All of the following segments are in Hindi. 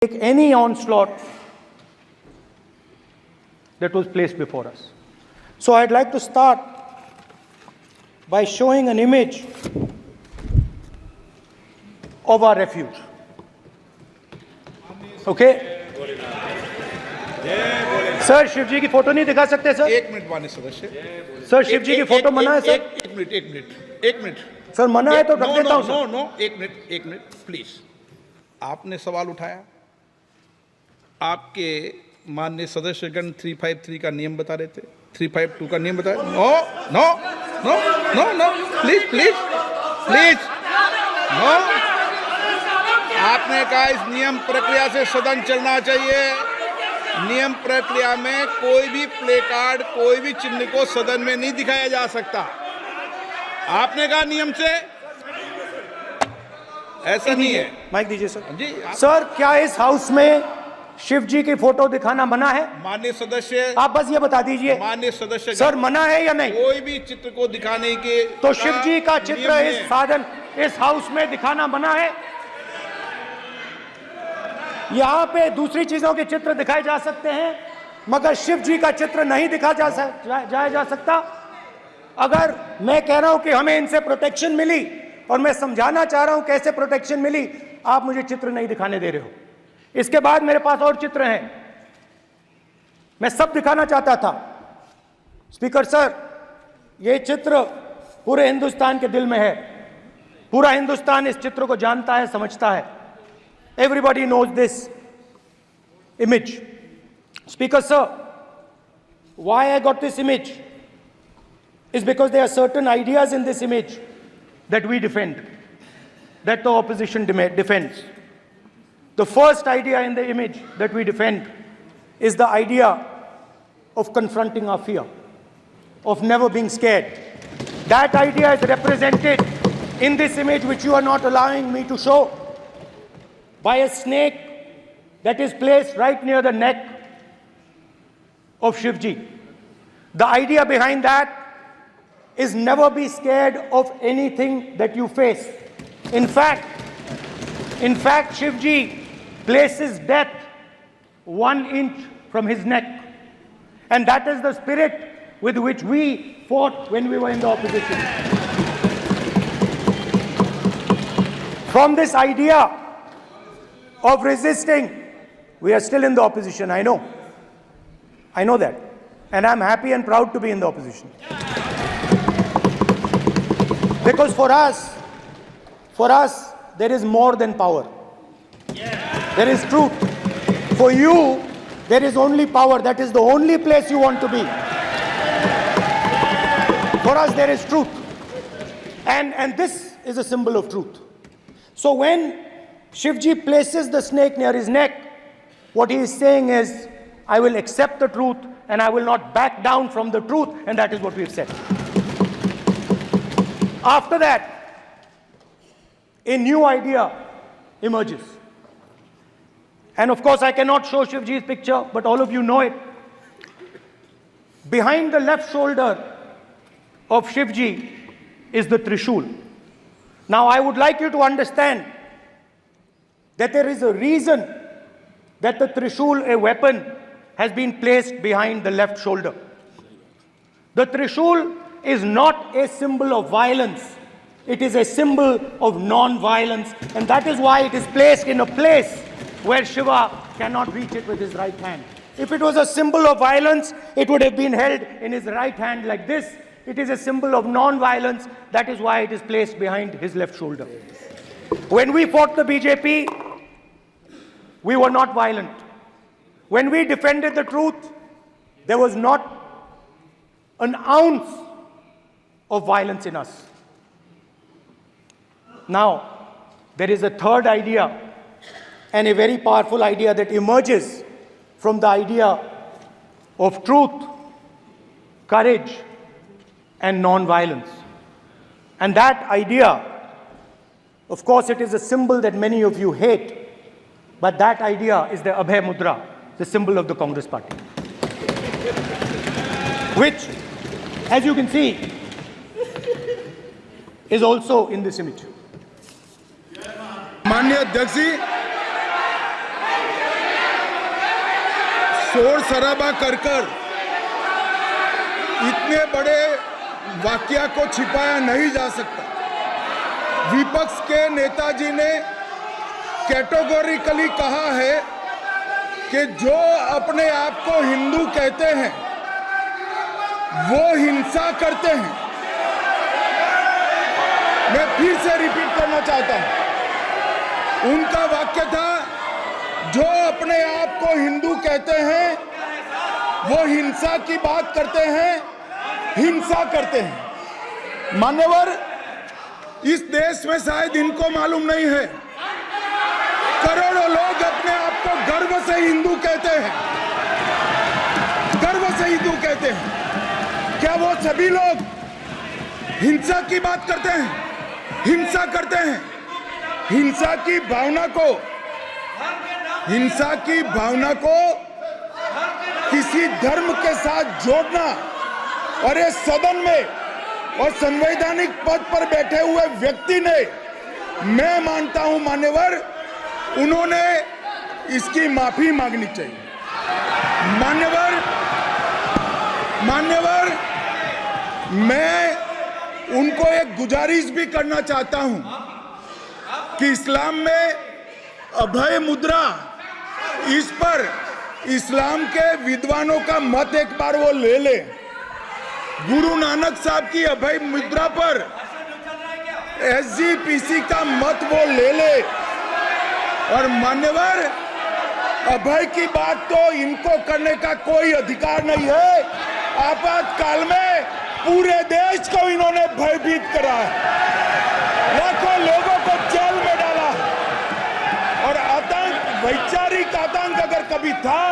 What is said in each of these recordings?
take any onslaught that was placed before us. So I'd like to start by showing an image of our refuge. Okay? Sir Shiv ji की फोटो नहीं दिखा सकते सर? एक मिनट माननीय सदस्य। सर शिव जी की फोटो मना है सर? एक मिनट सर मना है तो रख देता हूं सर। नो एक मिनट प्लीज। आपने सवाल उठाया, आपके माननीय सदस्यगण 353 का नियम बता रहे थे, 352 का नियम बता रहे। No please no. आपने कहा इस नियम प्रक्रिया से सदन चलना चाहिए। नियम प्रक्रिया में कोई भी प्ले कार्ड, कोई भी चिन्ह को सदन में नहीं दिखाया जा सकता। आपने कहा नियम से ऐसा नहीं है। माइक दीजिए सर। जी सर क्या इस हाउस में शिव जी की फोटो दिखाना मना है? माननीय सदस्य, आप बस ये बता दीजिए। माननीय सदस्य सर मना है या नहीं? कोई भी चित्र को दिखाने के तो शिव जी का चित्र इस साधन इस हाउस में दिखाना मना है। यहाँ पे दूसरी चीजों के चित्र दिखाए जा सकते हैं, मगर शिव जी का चित्र नहीं दिखा जा सकता। अगर मैं कह रहा हूं कि हमें इनसे प्रोटेक्शन मिली और मैं समझाना चाह रहा हूं कैसे प्रोटेक्शन मिली, आप मुझे चित्र नहीं दिखाने दे रहे हो। इसके बाद मेरे पास और चित्र हैं, मैं सब दिखाना चाहता था। स्पीकर सर, ये चित्र पूरे हिंदुस्तान के दिल में है। पूरा हिंदुस्तान इस चित्र को जानता है, समझता है। Everybody knows this image. Speaker sir, why I got this image is because there are certain ideas in this image that we defend, that the opposition defends. The first idea in the image that we defend is the idea of confronting our fear, of never being scared. That idea is represented in this image, which you are not allowing me to show, by a snake that is placed right near the neck of Shivji. The idea behind that is never be scared of anything that you face. In fact, Shivji places death 1 inch from his neck. And that is the spirit with which we fought when we were in the opposition. From this idea of resisting, we are still in the opposition. I know that, and I'm happy and proud to be in the opposition, because for us there is more than power. There is truth. For you there is only power. That is the only place you want to be. For us there is truth, and this is a symbol of truth. So when Shivji places the snake near his neck, what he is saying is, I will accept the truth and I will not back down from the truth, and that is what we've said. After that, a new idea emerges. And of course, I cannot show Shivji's picture, but all of you know it. Behind the left shoulder of Shivji is the Trishul. Now, I would like you to understand that there is a reason that the Trishul, a weapon, has been placed behind the left shoulder. The Trishul is not a symbol of violence. It is a symbol of non-violence, and that is why it is placed in a place where Shiva cannot reach it with his right hand. If it was a symbol of violence, it would have been held in his right hand like this. It is a symbol of non-violence. That is why it is placed behind his left shoulder. When we fought the BJP, we were not violent. When we defended the truth, there was not an ounce of violence in us. Now, there is a third idea, and a very powerful idea that emerges from the idea of truth, courage, and non-violence. And that idea, of course, it is a symbol that many of you hate. But that idea is the Abhay Mudra, the symbol of the Congress party, which, as you can see, is also in this image. माननीय अध्यक्ष जी, शोर शराबा कर इतने बड़े वाकया को छिपाया नहीं जा सकता। विपक्ष के नेताजी ने कैटेगोरिकली कहा है कि जो अपने आप को हिंदू कहते हैं वो हिंसा करते हैं। मैं फिर से रिपीट करना चाहता हूं, उनका वाक्य था जो अपने आप को हिंदू कहते हैं वो हिंसा की बात करते हैं, हिंसा करते हैं। मान्यवर, इस देश में शायद इनको मालूम नहीं है, करोड़ों लोग अपने आप को गर्व से हिंदू कहते हैं, गर्व से हिंदू कहते हैं। क्या वो सभी लोग हिंसा की बात करते हैं, हिंसा करते हैं? हिंसा की भावना को किसी धर्म के साथ जोड़ना और इस सदन में और संवैधानिक पद पर बैठे हुए व्यक्ति ने, मैं मानता हूं मान्यवर, उन्होंने इसकी माफी मांगनी चाहिए। मान्यवर, मैं उनको एक गुजारिश भी करना चाहता हूं कि इस्लाम में अभय मुद्रा, इस पर इस्लाम के विद्वानों का मत एक बार वो ले ले। गुरु नानक साहब की अभय मुद्रा पर SGPC का मत वो ले ले। और मान्यवर, अभय की बात तो इनको करने का कोई अधिकार नहीं है। आपातकाल में पूरे देश को इन्होंने भयभीत करा है, लाखों लोगों को जेल में डाला और आतंक, वैचारिक आतंक अगर कभी था,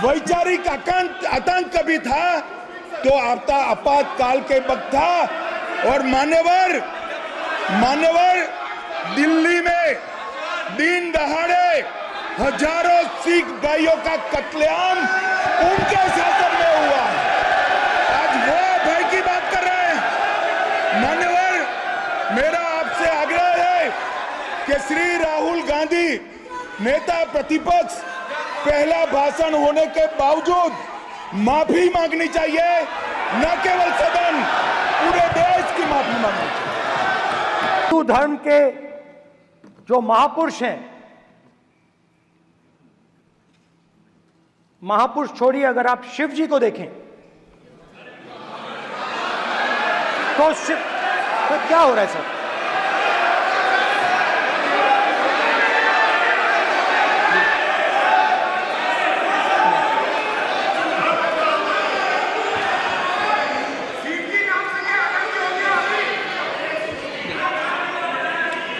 वैचारिक आतंक कभी था तो आपातकाल के वक्त था। और मान्यवर, दिल्ली में दिन दहाड़े हजारों सिख भाइयों का कत्लेआम उनके शासन में हुआ। आज वो भय की बात कर रहे हैं। मान्यवर, मेरा आपसे आग्रह है कि श्री राहुल गांधी, नेता प्रतिपक्ष, पहला भाषण होने के बावजूद माफी मांगनी चाहिए, न केवल सदन, पूरे देश की माफी मांगनी चाहिए। हिंदू धर्म के जो महापुरुष हैं, महापुरुष छोड़िए, अगर आप शिव जी को देखें तो क्या हो रहा है सर?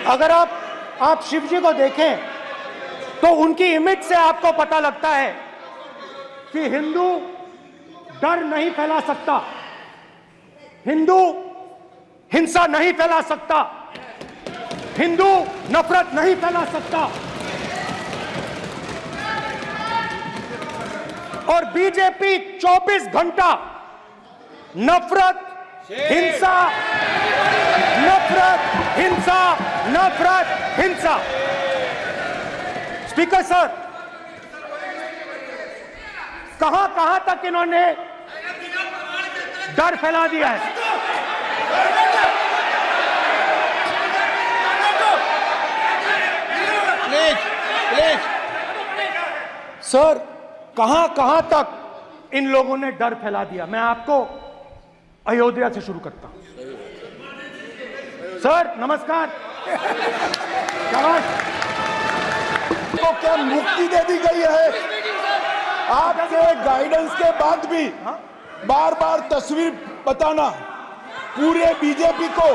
अगर आप शिव जी को देखें तो उनकी इमेज से आपको पता लगता है कि हिंदू डर नहीं फैला सकता, हिंदू हिंसा नहीं फैला सकता, हिंदू नफरत नहीं फैला सकता। और बीजेपी 24 घंटा नफरत, हिंसा, नफरत, हिंसा, नफरत, हिंसा। स्पीकर सर, कहां तक इन्होंने डर फैला दिया है? प्लीज सर, कहां तक इन लोगों ने डर फैला दिया? मैं आपको अयोध्या से शुरू करता हूं। सर नमस्कार। तो क्या मुक्ति दे दी गई है? आपके गाइडेंस के बाद भी बार बार तस्वीर बताना, पूरे बीजेपी को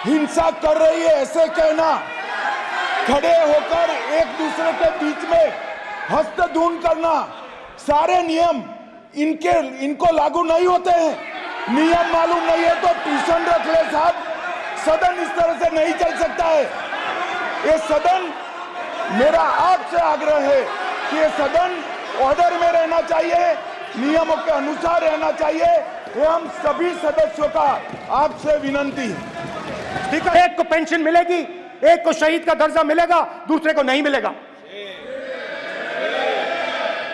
हिंसा कर रही है ऐसे कहना, खड़े होकर एक दूसरे के बीच में हस्तधून करना, सारे नियम इनको लागू नहीं होते हैं। नियम मालूम नहीं है तो ट्यूशन रख ले साहब, सदन इस तरह से नहीं चल सकता है। ये सदन, मेरा आपसे आग्रह है कि ये सदन ऑर्डर में रहना चाहिए, नियमों के अनुसार रहना चाहिए। ये हम सभी सदस्यों का आपसे विनंती है। स्पीकर, एक को पेंशन मिलेगी, एक को शहीद का दर्जा मिलेगा, दूसरे को नहीं मिलेगा।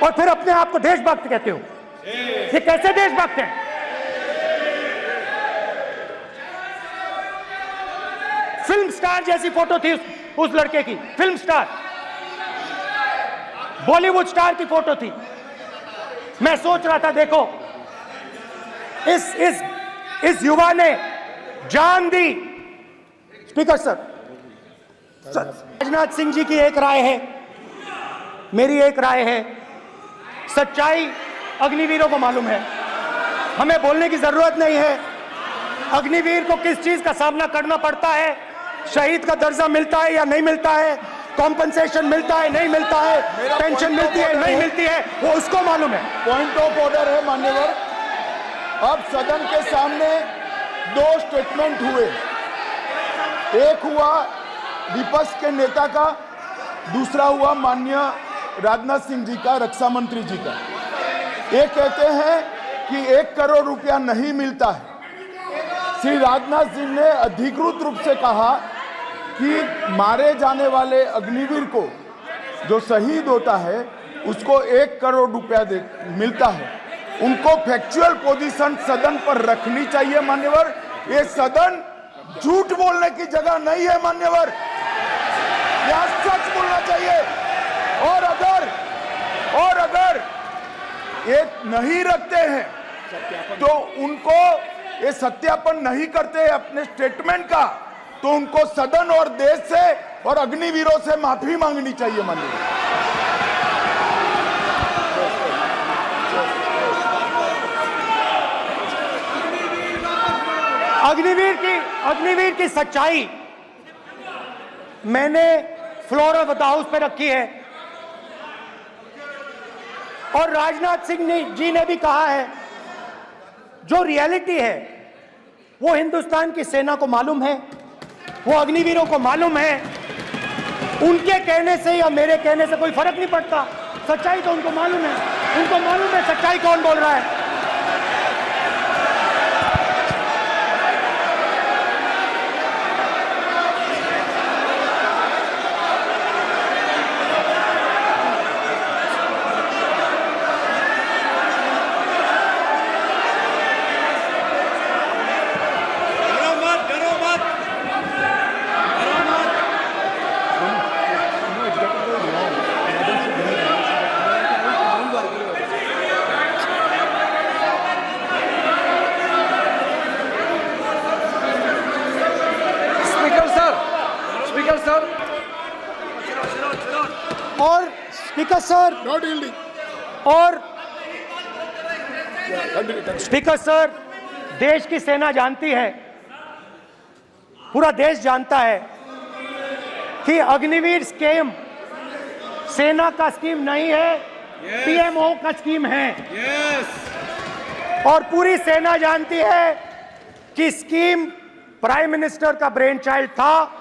और फिर अपने आप को देशभक्त कहते हो। ये कैसे देशभक्त हैं? फिल्म स्टार जैसी फोटो थी उस लड़के की, फिल्म स्टार, बॉलीवुड स्टार की फोटो थी। मैं सोच रहा था, देखो इस युवा ने जान दी। स्पीकर सर, राजनाथ सिंह जी की एक राय है, मेरी एक राय है, सच्चाई अग्निवीरों को मालूम है, हमें बोलने की जरूरत नहीं है। अग्निवीर को किस चीज का सामना करना पड़ता है, शहीद का दर्जा मिलता है या नहीं मिलता है, कॉम्पनसेशन मिलता है नहीं मिलता है, पेंशन मिलती है नहीं मिलती है, वो उसको मालूम है। पॉइंट ऑफ ऑर्डर है मान्यवर। अब सदन के सामने दो स्टेटमेंट हुए, एक हुआ विपक्ष के नेता का, दूसरा हुआ माननीय राजनाथ सिंह जी का, रक्षा मंत्री जी का। ये कहते हैं कि 1 करोड़ रुपया नहीं मिलता है। श्री राजनाथ सिंह ने अधिकृत रूप से कहा कि मारे जाने वाले अग्निवीर को जो शहीद होता है उसको 1 करोड़ रुपया मिलता है। उनको फैक्चुअल पोजीशन सदन पर रखनी चाहिए मान्यवर। ये सदन झूठ बोलने की जगह नहीं है मान्यवर, यह सच बोलना चाहिए। और अगर ये नहीं रखते हैं तो उनको, ये सत्यापन नहीं करते अपने स्टेटमेंट का, तो उनको सदन और देश से और अग्निवीरों से माफी मांगनी चाहिए माननीय। अग्निवीर की सच्चाई मैंने फ्लोर ऑफ द हाउस पे रखी है, और राजनाथ सिंह जी ने भी कहा है, जो रियलिटी है वो हिंदुस्तान की सेना को मालूम है, वो अग्निवीरों को मालूम है। उनके कहने से या मेरे कहने से कोई फर्क नहीं पड़ता, सच्चाई तो उनको मालूम है। उनको मालूम है सच्चाई कौन बोल रहा है। और स्पीकर सर, और स्पीकर सर, देश की सेना जानती है, पूरा देश जानता है कि अग्निवीर स्कीम सेना का स्कीम नहीं है, पीएमओ का स्कीम है। और पूरी सेना जानती है कि स्कीम प्राइम मिनिस्टर का ब्रेन चाइल्ड था,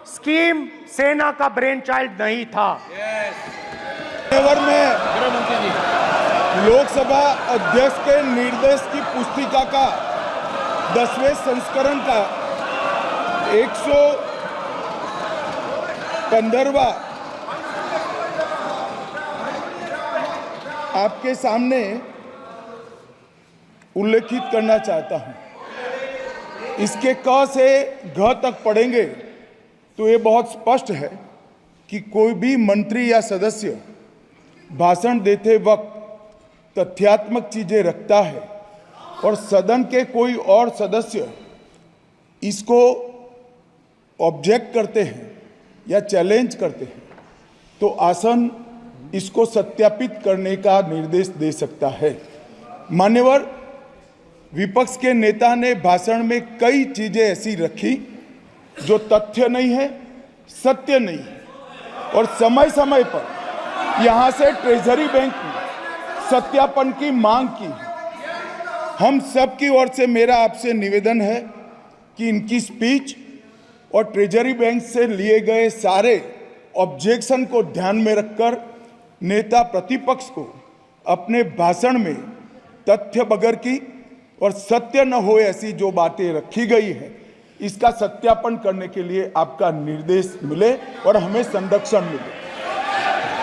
स्कीम सेना का ब्रेन चाइल्ड नहीं था। में लोकसभा अध्यक्ष के निर्देश की पुस्तिका का 10वें संस्करण का 115वां आपके सामने उल्लेखित करना चाहता हूं। इसके क से घ तक पढ़ेंगे तो ये बहुत स्पष्ट है कि कोई भी मंत्री या सदस्य भाषण देते वक्त तथ्यात्मक चीजें रखता है और सदन के कोई और सदस्य इसको ऑब्जेक्ट करते हैं या चैलेंज करते हैं तो आसन इसको सत्यापित करने का निर्देश दे सकता है। मान्यवर, विपक्ष के नेता ने भाषण में कई चीजें ऐसी रखी जो तथ्य नहीं है, सत्य नहीं है, और समय समय पर यहां से ट्रेजरी बैंक में सत्यापन की मांग की। हम सब की ओर से मेरा आपसे निवेदन है कि इनकी स्पीच और ट्रेजरी बैंक से लिए गए सारे ऑब्जेक्शन को ध्यान में रखकर नेता प्रतिपक्ष को अपने भाषण में तथ्य बगैर की और सत्य न हो ऐसी जो बातें रखी गई है इसका सत्यापन करने के लिए आपका निर्देश मिले और हमें संरक्षण मिले।